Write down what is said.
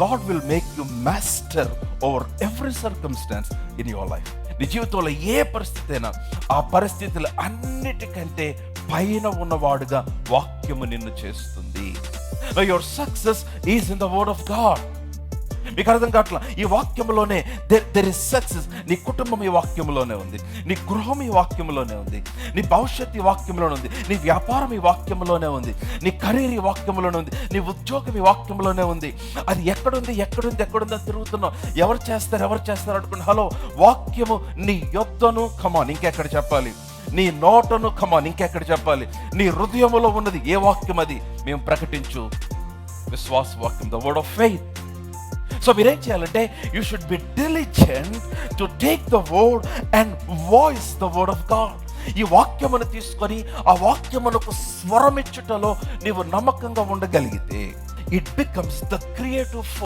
God will make you master over every circumstance in your life. నీ జీవితంలో ఏ పరిస్థితి అయినా ఆ పరిస్థితులు అన్నిటికంటే పైన ఉన్నవాడుగా వాక్యము నిన్ను చేస్తుంది. Your success is in the word of God. మీకు అర్థం కావట్లా? ఈ వాక్యంలోనే there is success. నీ కుటుంబం ఈ వాక్యంలోనే ఉంది, నీ గృహం ఈ వాక్యంలోనే ఉంది, నీ భవిష్యత్తు ఈ వాక్యంలోనే ఉంది, నీ వ్యాపారం ఈ వాక్యంలోనే ఉంది, నీ కెరీర్ ఈ వాక్యంలోనే ఉంది, నీ ఉద్యోగం ఈ వాక్యంలోనే ఉంది. అది ఎక్కడుంది అని తిరుగుతున్నావు. ఎవరు చేస్తారు అనుకుని, హలో, వాక్యము నీ యొద్దను, కమాన్, ఇంకెక్కడ చెప్పాలి, నీ నోటను, కమాన్, ఇంకెక్కడ చెప్పాలి, నీ హృదయములో ఉన్నది ఏ వాక్యం? అది మేము ప్రకటించు విశ్వాస వాక్యం, the word of faith. So మీరేం చేయాలంటే, you should be diligent to take the word and voice the word of God. ఈ వాక్యమును తీసుకొని ఆ వాక్యమునకు స్వరమిచ్చుటలో నీవు నమ్మకంగా ఉండగలిగితే, ఇట్ బికమ్స్ ద క్రియేటివ్